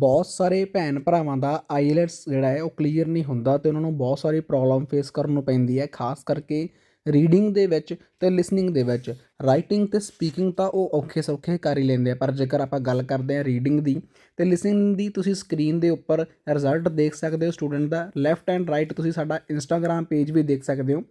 ਬਹੁਤ ਸਾਰੇ ਭੈਣ ਭਰਾਵਾਂ ਦਾ ਆਈਲੈਟਸ ਜਿਹੜਾ ਹੈ ਉਹ ਕਲੀਅਰ ਨਹੀਂ ਹੁੰਦਾ ਅਤੇ ਉਹਨਾਂ ਨੂੰ ਬਹੁਤ ਸਾਰੀ ਪ੍ਰੋਬਲਮ ਫੇਸ ਕਰਨ ਨੂੰ ਪੈਂਦੀ ਹੈ, ਖਾਸ ਕਰਕੇ ਰੀਡਿੰਗ ਦੇ ਵਿੱਚ ਅਤੇ ਲਿਸਨਿੰਗ ਦੇ ਵਿੱਚ। ਰਾਈਟਿੰਗ ਅਤੇ ਸਪੀਕਿੰਗ ਤਾਂ ਉਹ ਔਖੇ ਸੌਖੇ ਕਰ ਹੀ ਲੈਂਦੇ ਆ, ਪਰ ਜੇਕਰ ਆਪਾਂ ਗੱਲ ਕਰਦੇ ਹਾਂ ਰੀਡਿੰਗ ਦੀ ਅਤੇ ਲਿਸਨਿੰਗ ਦੀ, ਤੁਸੀਂ ਸਕਰੀਨ ਦੇ ਉੱਪਰ ਰਿਜ਼ਲਟ ਦੇਖ ਸਕਦੇ ਹੋ ਸਟੂਡੈਂਟ ਦਾ। ਲੈਫਟ ਐਂਡ ਰਾਈਟ ਤੁਸੀਂ ਸਾਡਾ ਇੰਸਟਾਗ੍ਰਾਮ ਪੇਜ ਵੀ ਦੇਖ ਸਕਦੇ ਹੋ,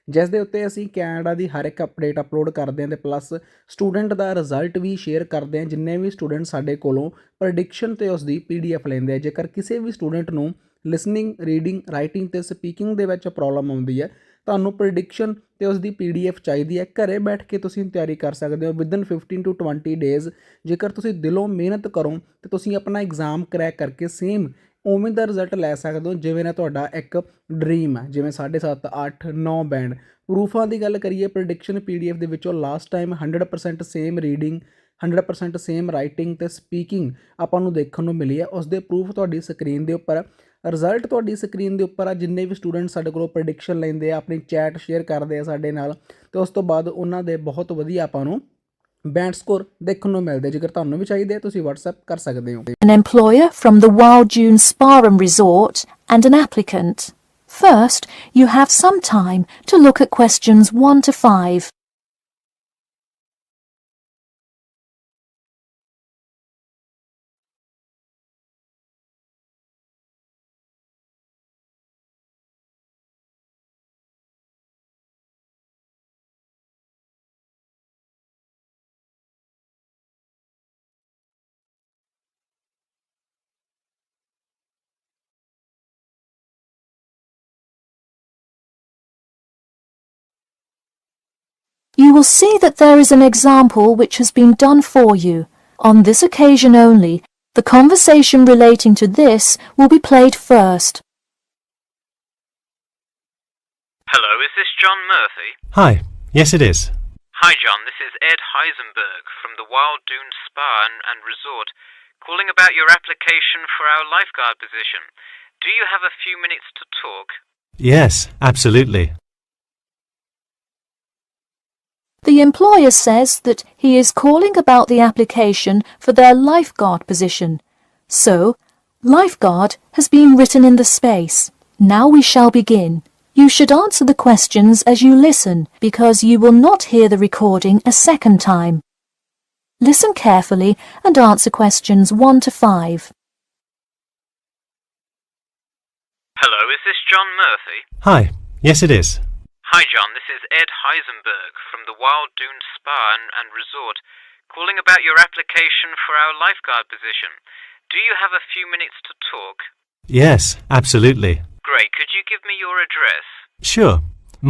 ਜਿਸ ਦੇ ਉੱਤੇ ਅਸੀਂ ਕੈਨੇਡਾ ਦੀ ਹਰ ਇੱਕ ਅਪਡੇਟ ਅਪਲੋਡ ਕਰਦੇ ਹਾਂ ਅਤੇ ਪਲੱਸ ਸਟੂਡੈਂਟ ਦਾ ਰਿਜ਼ਲਟ ਵੀ ਸ਼ੇਅਰ ਕਰਦੇ ਹਾਂ। ਜਿੰਨੇ ਵੀ ਸਟੂਡੈਂਟ ਸਾਡੇ ਕੋਲੋਂ ਪ੍ਰੈਡਿਕਸ਼ਨ ਅਤੇ ਉਸ ਦੀ PDF ਲੈਂਦੇ ਆ, ਜੇਕਰ ਕਿਸੇ ਵੀ ਸਟੂਡੈਂਟ ਨੂੰ ਲਿਸਨਿੰਗ, ਰੀਡਿੰਗ, ਰਾਈਟਿੰਗ ਅਤੇ ਸਪੀਕਿੰਗ ਦੇ ਵਿੱਚ ਪ੍ਰੋਬਲਮ ਆਉਂਦੀ ਹੈ, ਤੁਹਾਨੂੰ ਪ੍ਰੈਡਿਕਸ਼ਨ ਅਤੇ ਉਸ ਦੀ PDF ਚਾਹੀਦੀ ਹੈ, ਘਰੇ ਬੈਠ ਕੇ ਤੁਸੀਂ ਤਿਆਰੀ ਕਰ ਸਕਦੇ ਹੋ ਵਿਦਨ 15 to 20 ਡੇਜ਼। ਜੇਕਰ ਤੁਸੀਂ ਦਿਲੋਂ ਮਿਹਨਤ ਕਰੋ ਤਾਂ ਤੁਸੀਂ ਆਪਣਾ ਐਗਜ਼ਾਮ ਕਰੈਕ ਕਰਕੇ ਸੇਮ ਉਵੇਂ ਦਾ ਰਿਜ਼ਲਟ ਲੈ ਸਕਦੇ ਹੋ ਜਿਵੇਂ ਨਾ ਤੁਹਾਡਾ ਇੱਕ ਡਰੀਮ ਹੈ, ਜਿਵੇਂ 7.5, 8, 9 ਬੈਂਡ। ਪ੍ਰੂਫਾਂ ਦੀ ਗੱਲ ਕਰੀਏ, ਪ੍ਰੈਡਿਕਸ਼ਨ PDF ਦੇ ਵਿੱਚੋਂ last time 100% same reading, 100% same writing ਅਤੇ ਸਪੀਕਿੰਗ ਆਪਾਂ ਨੂੰ ਦੇਖਣ ਨੂੰ ਮਿਲੀ ਹੈ। ਉਸ ਦੇ ਪ੍ਰੂਫ ਤੁਹਾਡੀ ਸਕਰੀਨ ਦੇ ਉੱਪਰ, ਰਿਜ਼ਲਟ ਤੁਹਾਡੀ ਸਕਰੀਨ ਦੇ ਉੱਪਰ ਆ। ਜਿੰਨੇ ਵੀ ਸਟੂਡੈਂਟ ਸਾਡੇ ਕੋਲੋਂ ਪ੍ਰੈਡਿਕਸ਼ਨ ਲੈਂਦੇ ਆ, ਆਪਣੀ ਚੈਟ ਸ਼ੇਅਰ ਕਰਦੇ ਆ ਸਾਡੇ ਨਾਲ, ਅਤੇ ਉਸ ਤੋਂ ਬਾਅਦ ਉਹਨਾਂ ਦੇ ਬਹੁਤ ਵਧੀਆ ਆਪਾਂ ਨੂੰ ਬੈਂਡ ਸਕੋਰ ਦੇਖਣ ਨੂੰ ਮਿਲਦੇ। ਜੇਕਰ ਤੁਹਾਨੂੰ ਵੀ ਚਾਹੀਦੇ ਆ ਤੁਸੀਂ WhatsApp ਕਰ ਸਕਦੇ ਹੋ। An employer from the Wild Dune Spa and Resort and an applicant. First, you have some time to look at questions 1 to 5. You will see that there is an example which has been done for you. On this occasion only, the conversation relating to this will be played first. Hello, is this John Murphy? Hi, yes it is. Hi John, this is Ed Heisenberg from the Wild Dune Spa and Resort, calling about your application for our lifeguard position. Do you have a few minutes to talk? Yes, absolutely. The employer says that he is calling about the application for their lifeguard position. So, lifeguard has been written in the space. Now we shall begin. You should answer the questions as you listen, because you will not hear the recording a second time. Listen carefully and answer questions 1 to 5. Hello, is this John Murphy? Hi, yes it is. Hi John, this is Ed Heisenberg from the Wild Dune Spa and Resort, calling about your application for our lifeguard position. Do you have a few minutes to talk? Yes, absolutely. Great, could you give me your address? Sure.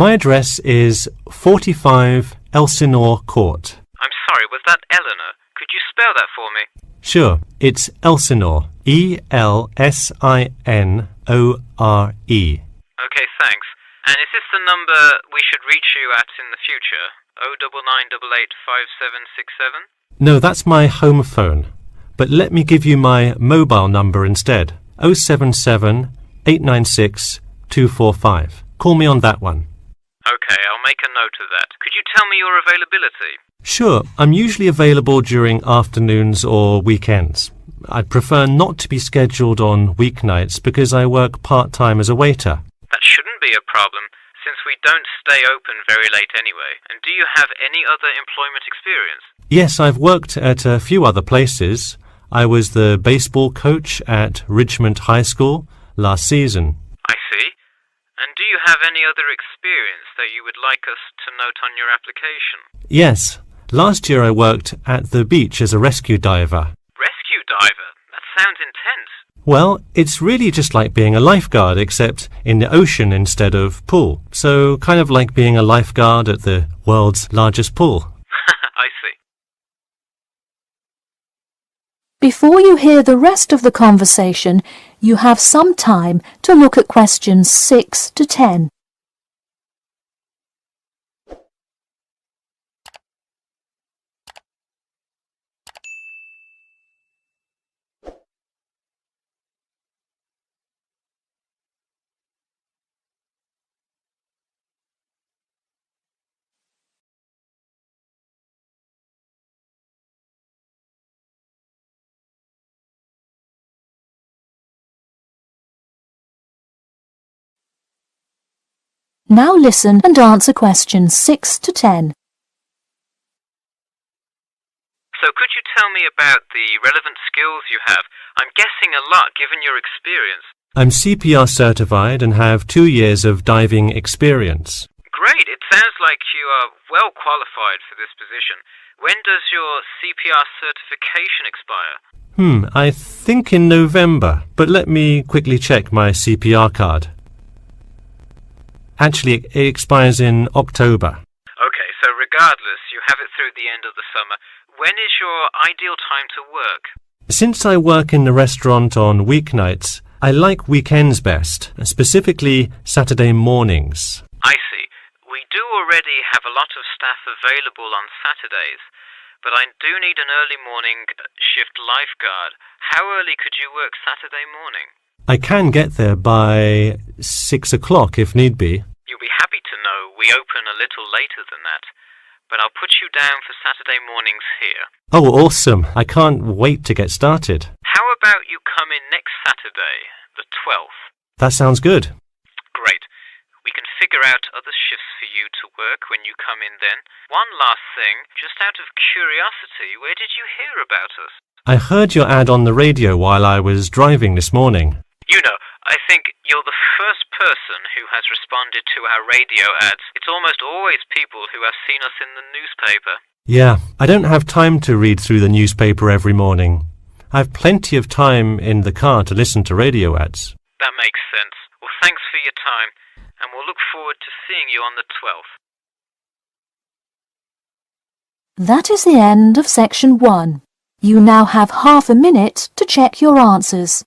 My address is 45 Elsinore Court. I'm sorry, was that Eleanor? Could you spell that for me? Sure, it's Elsinore. Elsinore. Okay, thanks. And is this the number we should reach you at in the future? 099885767? No, that's my home phone. But let me give you my mobile number instead. 077 896 245. Call me on that one. Okay, I'll make a note of that. Could you tell me your availability? Sure, I'm usually available during afternoons or weekends. I'd prefer not to be scheduled on weeknights because I work part-time as a waiter. That shouldn't be a problem, since we don't stay open very late anyway. And do you have any other employment experience? Yes, I've worked at a few other places. I was the baseball coach at Richmond High School last season. I see. And do you have any other experience that you would like us to note on your application? Yes, last year I worked at the beach as a rescue diver. Rescue diver? That sounds intense. Well, it's really just like being a lifeguard, except in the ocean instead of pool. So kind of like being a lifeguard at the world's largest pool. I see. Before you hear the rest of the conversation, you have some time to look at questions 6 to 10. Now listen and answer questions 6 to 10. So could you tell me about the relevant skills you have? I'm guessing a lot given your experience. I'm CPR certified and have 2 years of diving experience. Great, it sounds like you are well qualified for this position. When does your CPR certification expire? I think in November, but let me quickly check my CPR card. Actually, it expires in October. Okay, so regardless, you have it through the end of the summer. When is your ideal time to work? Since I work in the restaurant on weeknights, I like weekends best, specifically Saturday mornings. I see. We do already have a lot of staff available on Saturdays, but I do need an early morning shift lifeguard. How early could you work Saturday morning? I can get there by 6 o'clock if need be. You'll be happy to know we open a little later than that, but I'll put you down for Saturday mornings here. Oh, awesome. I can't wait to get started. How about you come in next Saturday, the 12th? That sounds good. Great. We can figure out other shifts for you to work when you come in then. One last thing, just out of curiosity, where did you hear about us? I heard your ad on the radio while I was driving this morning. You know, I think you're the first person who has responded to our radio ads. It's almost always people who have seen us in the newspaper. Yeah, I don't have time to read through the newspaper every morning. I've plenty of time in the car to listen to radio ads. That makes sense. Well, thanks for your time, and we'll look forward to seeing you on the 12th. That is the end of section 1. You now have half a minute to check your answers.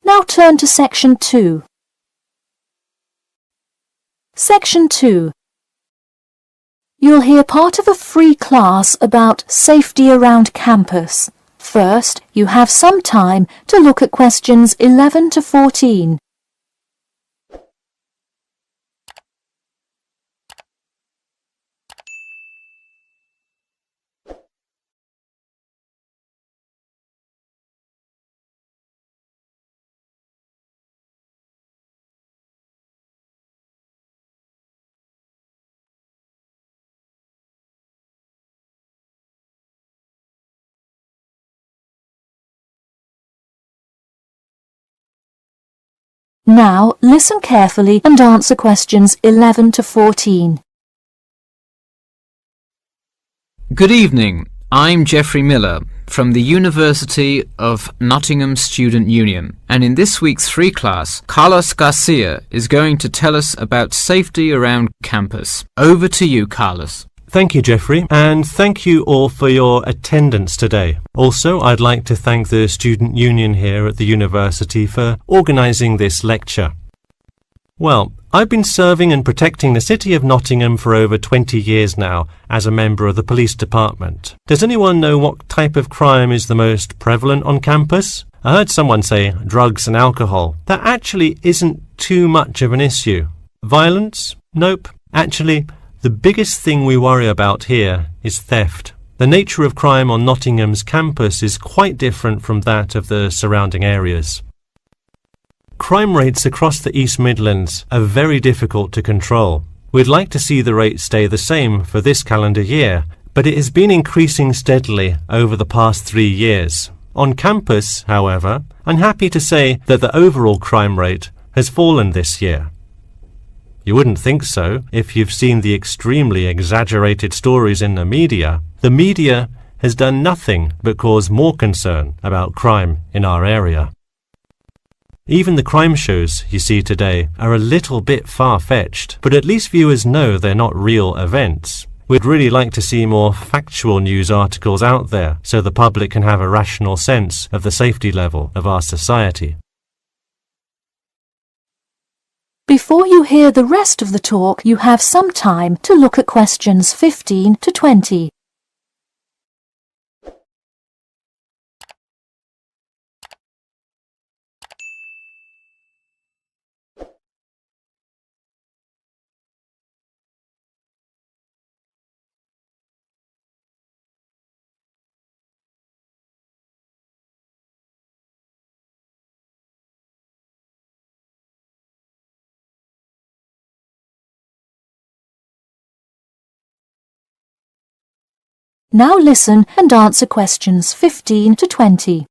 Now turn to section 2. Section 2. You'll hear part of a free class about safety around campus. First, you have some time to look at questions 11 to 14. Now listen carefully and answer questions 11 to 14. Good evening. I'm Geoffrey Miller from the University of Nottingham Student Union, and in this week's free class, Carlos Garcia is going to tell us about safety around campus. Over to you, Carlos. Thank you, Geoffrey, and thank you all for your attendance today. Also, I'd like to thank the Student Union here at the university for organising this lecture. Well, I've been serving and protecting the city of Nottingham for over 20 years now as a member of the police department. Does anyone know what type of crime is the most prevalent on campus? I heard someone say drugs and alcohol. That actually isn't too much of an issue. Violence? Nope. Actually, the biggest thing we worry about here is theft. The nature of crime on Nottingham's campus is quite different from that of the surrounding areas. Crime rates across the East Midlands are very difficult to control. We'd like to see the rate stay the same for this calendar year, but it has been increasing steadily over the past 3 years. On campus, however, I'm happy to say that the overall crime rate has fallen this year. You wouldn't think so if you've seen the extremely exaggerated stories in the media. The media has done nothing but cause more concern about crime in our area. Even the crime shows you see today are a little bit far-fetched, but at least viewers know they're not real events. We'd really like to see more factual news articles out there so the public can have a rational sense of the safety level of our society. Before you hear the rest of the talk, you have some time to look at questions 15 to 20. Now listen and answer questions 15 to 20.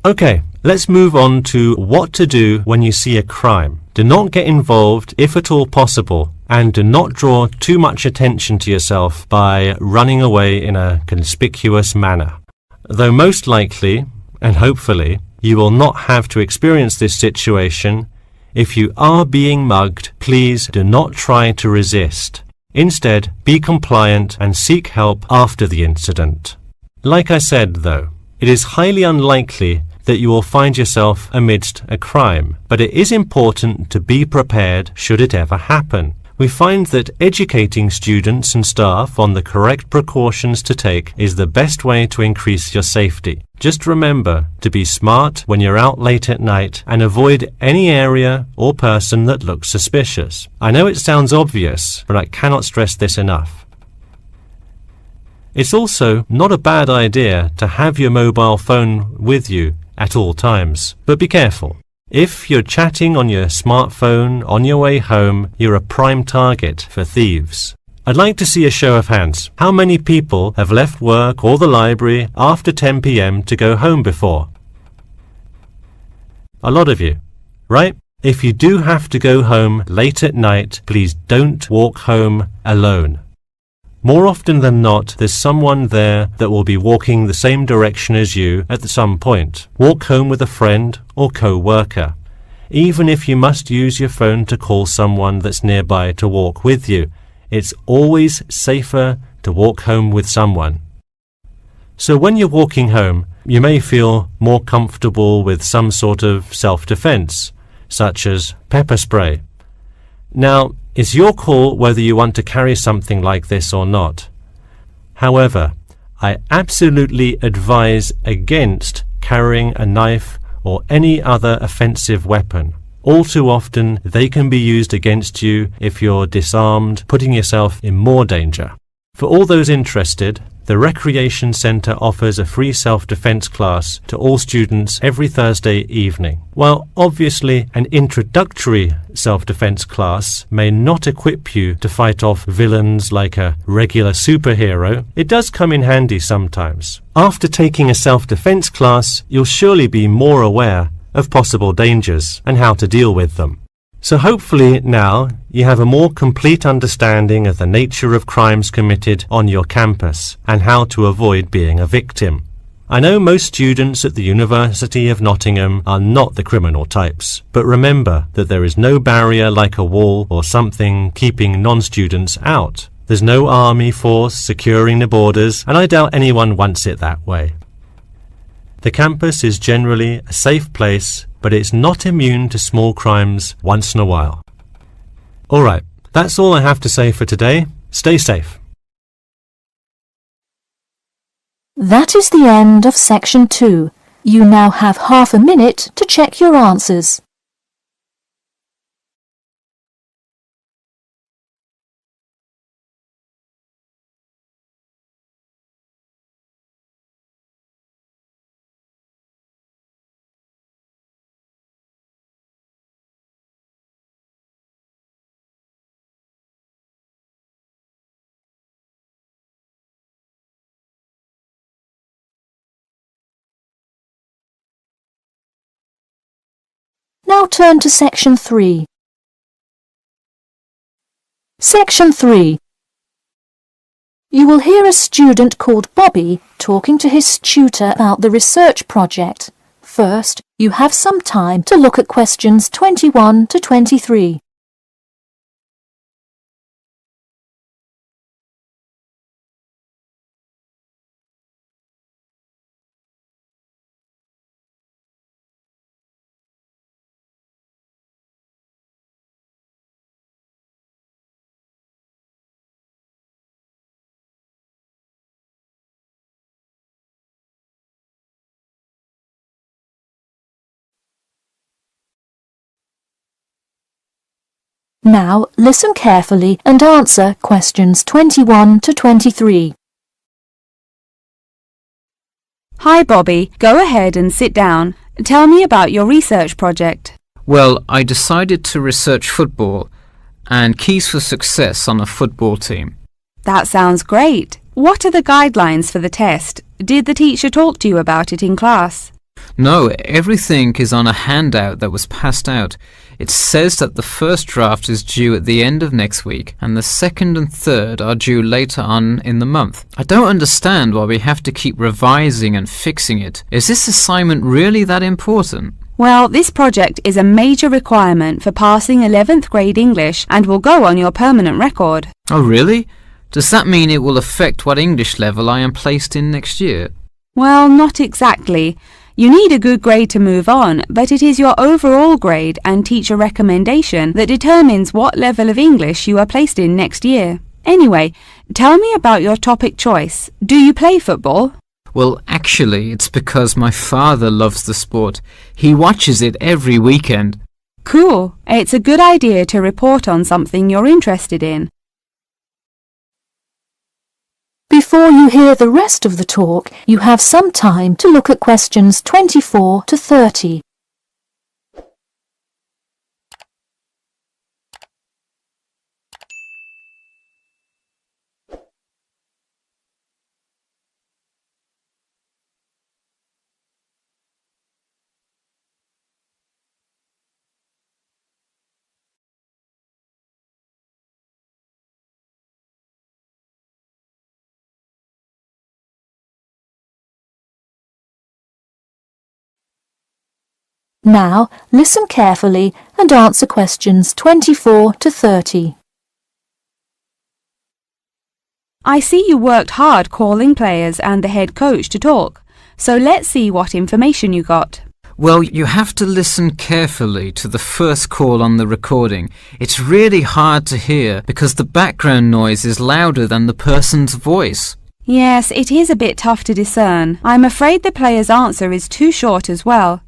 Okay, let's move on to what to do when you see a crime. Do not get involved if at all possible, and do not draw too much attention to yourself by running away in a conspicuous manner. Though most likely, and hopefully, you will not have to experience this situation, if you are being mugged, please do not try to resist. Instead, be compliant and seek help after the incident. Like I said, though, it is highly unlikely that you will find yourself amidst a crime, but it is important to be prepared should it ever happen. We find that educating students and staff on the correct precautions to take is the best way to increase your safety. Just remember to be smart when you're out late at night and avoid any area or person that looks suspicious. I know it sounds obvious, but I cannot stress this enough. It's also not a bad idea to have your mobile phone with you at all times, but be careful. If you're chatting on your smartphone on your way home, you're a prime target for thieves. I'd like to see a show of hands. How many people have left work or the library after 10 p.m. to go home before? A lot of you, right? If you do have to go home late at night, please don't walk home alone. More often than not, there's someone there that will be walking the same direction as you at some point. Walk home with a friend or co-worker. Even if you must use your phone to call someone that's nearby to walk with you, it's always safer to walk home with someone. So when you're walking home, you may feel more comfortable with some sort of self-defense, such as pepper spray. Now, it's your call whether you want to carry something like this or not. However, I absolutely advise against carrying a knife or any other offensive weapon. All too often, they can be used against you if you're disarmed, putting yourself in more danger. For all those interested, the Recreation Centre offers a free self-defense class to all students every Thursday evening. While obviously an introductory self-defense class may not equip you to fight off villains like a regular superhero, it does come in handy sometimes. After taking a self-defense class, you'll surely be more aware of possible dangers and how to deal with them. So hopefully now you have a more complete understanding of the nature of crimes committed on your campus and how to avoid being a victim. I know most students at the University of Nottingham are not the criminal types, but remember that there is no barrier like a wall or something keeping non-students out. There's no army force securing the borders, and I doubt anyone wants it that way. The campus is generally a safe place, but it's not immune to small crimes once in a while. Alright, that's all I have to say for today. Stay safe. That is the end of section 2. You now have half a minute to check your answers. Now turn to section 3. Section 3. You will hear a student called Bobby talking to his tutor about the research project. First, you have some time to look at questions 21 to 23. Now listen carefully and answer questions 21 to 23. Hi Bobby, go ahead and sit down. Tell me about your research project. Well, I decided to research football and keys for success on a football team. That sounds great. What are the guidelines for the test? Did the teacher talk to you about it in class? No, everything is on a handout that was passed out. It says that the first draft is due at the end of next week and the second and third are due later on in the month. I don't understand why we have to keep revising and fixing it. Is this assignment really that important? Well, this project is a major requirement for passing 11th grade English and will go on your permanent record. Oh, really? Does that mean it will affect what English level I am placed in next year? Well, not exactly. You need a good grade to move on, but it is your overall grade and teacher recommendation that determines what level of English you are placed in next year. Anyway, tell me about your topic choice. Do you play football? Well, actually, it's because my father loves the sport. He watches it every weekend. Cool. It's a good idea to report on something you're interested in. Before you hear the rest of the talk, you have some time to look at questions 24 to 30. Now, listen carefully and answer questions 24 to 30. I see you worked hard calling players and the head coach to talk, so let's see what information you got. Well, you have to listen carefully to the first call on the recording. It's really hard to hear because the background noise is louder than the person's voice. Yes, it is a bit tough to discern. I'm afraid the player's answer is too short as well.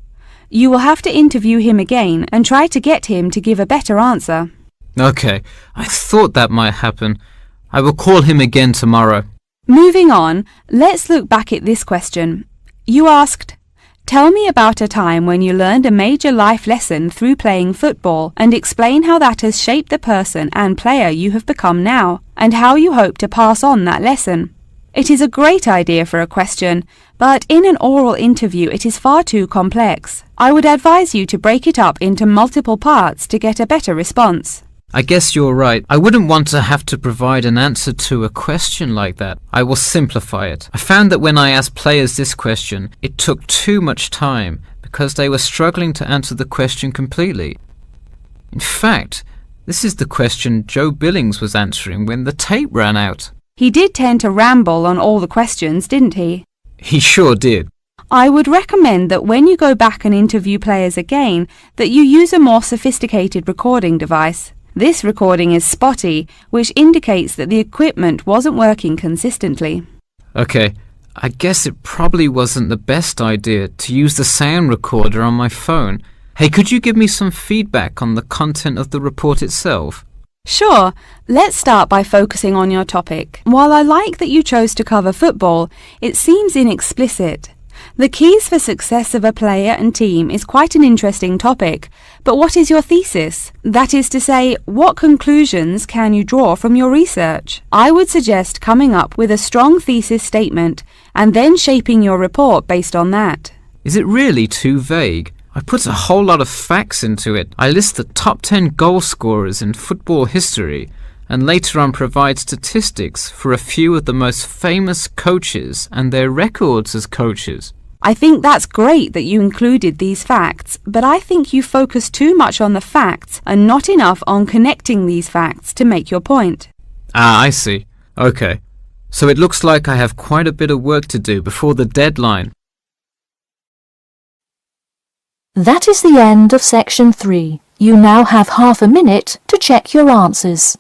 You will have to interview him again and try to get him to give a better answer. Okay, I thought that might happen. I will call him again tomorrow. Moving on, let's look back at this question. You asked, tell me about a time when you learned a major life lesson through playing football and explain how that has shaped the person and player you have become now and how you hope to pass on that lesson. It is a great idea for a question, but in an oral interview it is far too complex. I would advise you to break it up into multiple parts to get a better response. I guess you're right. I wouldn't want to have to provide an answer to a question like that. I will simplify it. I found that when I asked players this question, it took too much time because they were struggling to answer the question completely. In fact, this is the question Joe Billings was answering when the tape ran out. He did tend to ramble on all the questions, didn't he? He sure did. I would recommend that when you go back and interview players again, that you use a more sophisticated recording device. This recording is spotty, which indicates that the equipment wasn't working consistently. Okay, I guess it probably wasn't the best idea to use the sound recorder on my phone. Hey, could you give me some feedback on the content of the report itself? Sure, let's start by focusing on your topic. While I like that you chose to cover football, it seems inexplicit. The keys for success of a player and team is quite an interesting topic, but what is your thesis? That is to say, what conclusions can you draw from your research? I would suggest coming up with a strong thesis statement and then shaping your report based on that. Is it really too vague? I put a whole lot of facts into it. I list the top 10 goal scorers in football history and later on provide statistics for a few of the most famous coaches and their records as coaches. I think that's great that you included these facts, but I think you focus too much on the facts and not enough on connecting these facts to make your point. Ah, I see. Okay. So it looks like I have quite a bit of work to do before the deadline. That is the end of section 3. You now have half a minute to check your answers.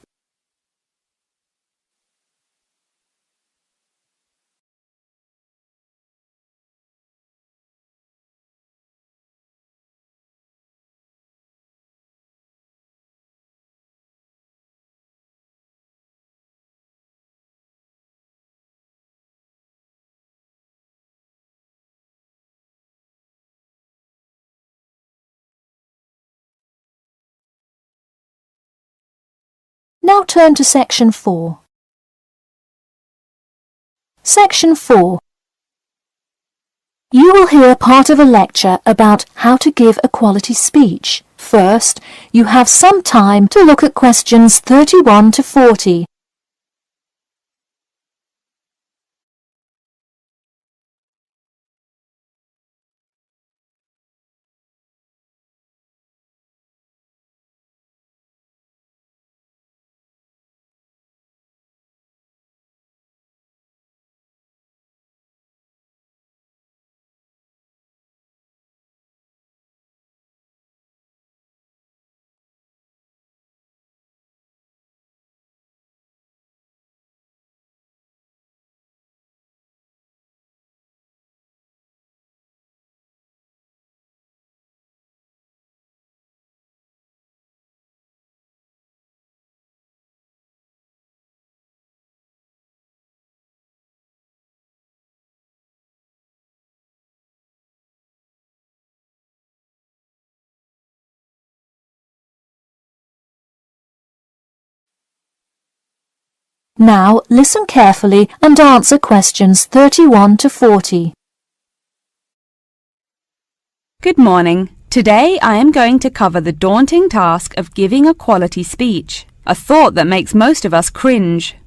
Now turn to Section 4. Section 4. You will hear part of a lecture about how to give a quality speech. First, you have some time to look at questions 31 to 40. Now listen carefully and answer questions 31 to 40. Good morning. Today I am going to cover the daunting task of giving a quality speech, a thought that makes most of us cringe.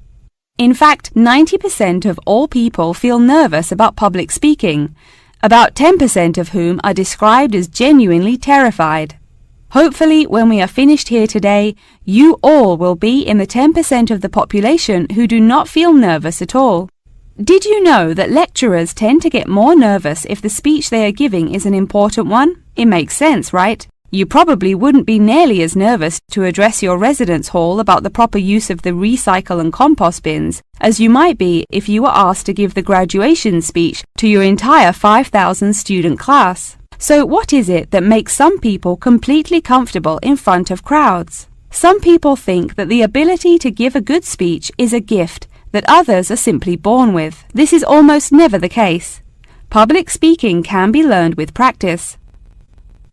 In fact, 90% of all people feel nervous about public speaking, about 10% of whom are described as genuinely terrified. Hopefully, when we are finished here today, you all will be in the 10% of the population who do not feel nervous at all. Did you know that lecturers tend to get more nervous if the speech they are giving is an important one? It makes sense, right? You probably wouldn't be nearly as nervous to address your residence hall about the proper use of the recycle and compost bins as you might be if you were asked to give the graduation speech to your entire 5,000 student class. So what is it that makes some people completely comfortable in front of crowds? Some people think that the ability to give a good speech is a gift that others are simply born with. This is almost never the case. Public speaking can be learned with practice.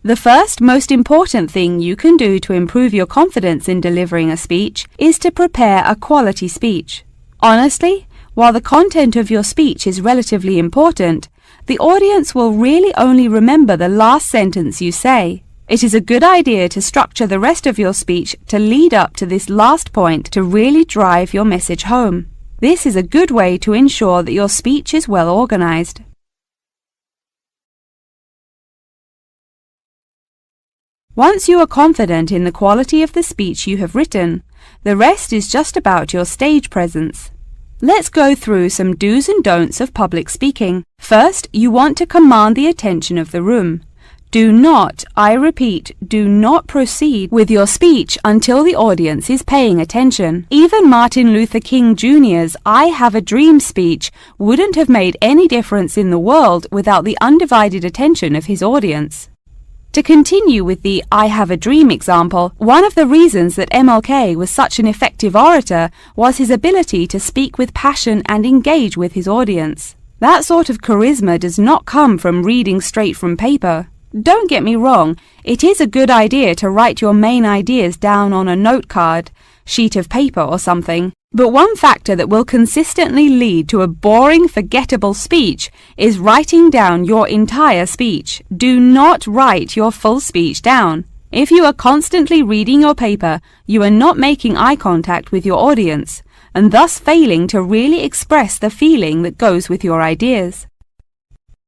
The first most important thing you can do to improve your confidence in delivering a speech is to prepare a quality speech. Honestly, while the content of your speech is relatively important, the audience will really only remember the last sentence you say. It is a good idea to structure the rest of your speech to lead up to this last point to really drive your message home. This is a good way to ensure that your speech is well organized. Once you are confident in the quality of the speech you have written, the rest is just about your stage presence. Let's go through some do's and don'ts of public speaking. First, you want to command the attention of the room. Do not, I repeat, do not proceed with your speech until the audience is paying attention. Even Martin Luther King Jr.'s I Have a Dream speech wouldn't have made any difference in the world without the undivided attention of his audience. To continue with the I Have a Dream example, one of the reasons that MLK was such an effective orator was his ability to speak with passion and engage with his audience. That sort of charisma does not come from reading straight from paper. Don't get me wrong, it is a good idea to write your main ideas down on a note card, sheet of paper or something. But one factor that will consistently lead to a boring, forgettable speech is writing down your entire speech. Do not write your full speech down. If you are constantly reading your paper, you are not making eye contact with your audience, and thus failing to really express the feeling that goes with your ideas.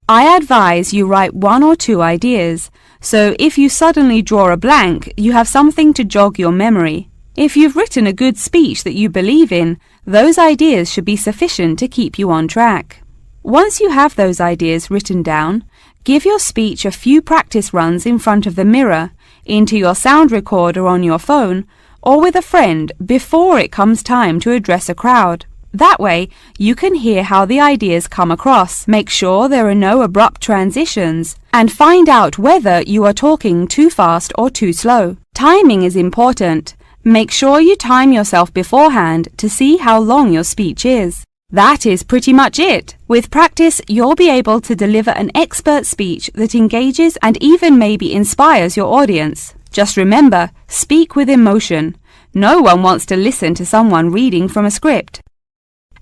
I advise you write 1 or 2 ideas, so if you suddenly draw a blank, you have something to jog your memory. If you've written a good speech that you believe in, those ideas should be sufficient to keep you on track. Once you have those ideas written down, give your speech a few practice runs in front of the mirror, into your sound recorder on your phone, or with a friend before it comes time to address a crowd. That way, you can hear how the ideas come across, make sure there are no abrupt transitions, and find out whether you are talking too fast or too slow. Timing is important. Make sure you time yourself beforehand to see how long your speech is. That is pretty much it. With practice, you'll be able to deliver an expert speech that engages and even maybe inspires your audience. Just remember, speak with emotion. No one wants to listen to someone reading from a script.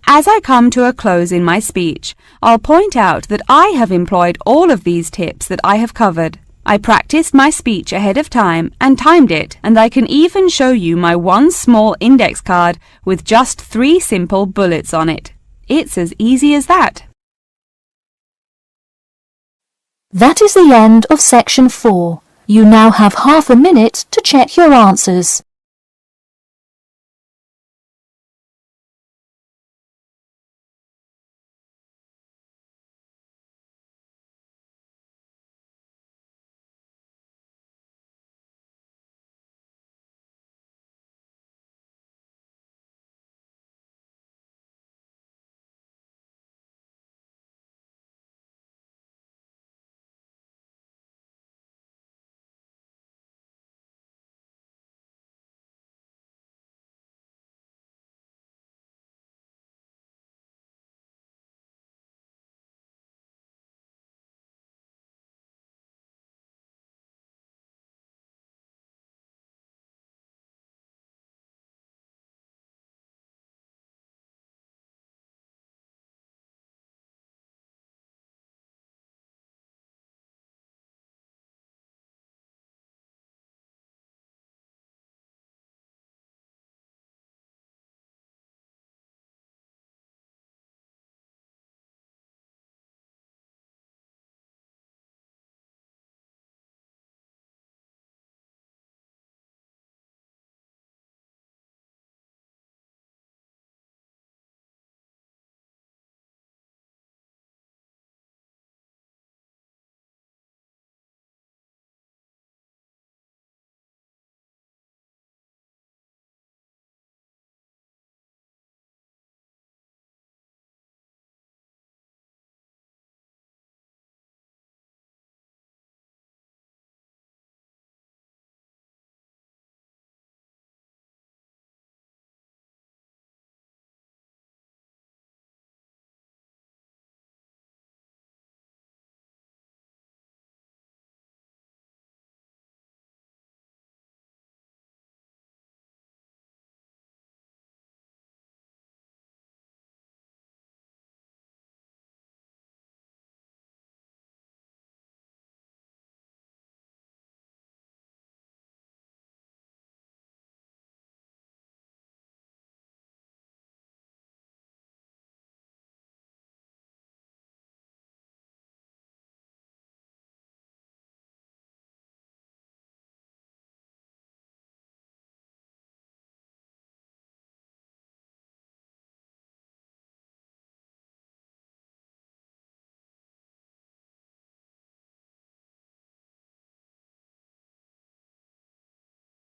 As I come to a close in my speech, I'll point out that I have employed all of these tips that I have covered. I practiced my speech ahead of time and timed it, and I can even show you my one small index card with just 3 simple bullets on it. It's as easy as that. That is the end of section 4. You now have half a minute to check your answers.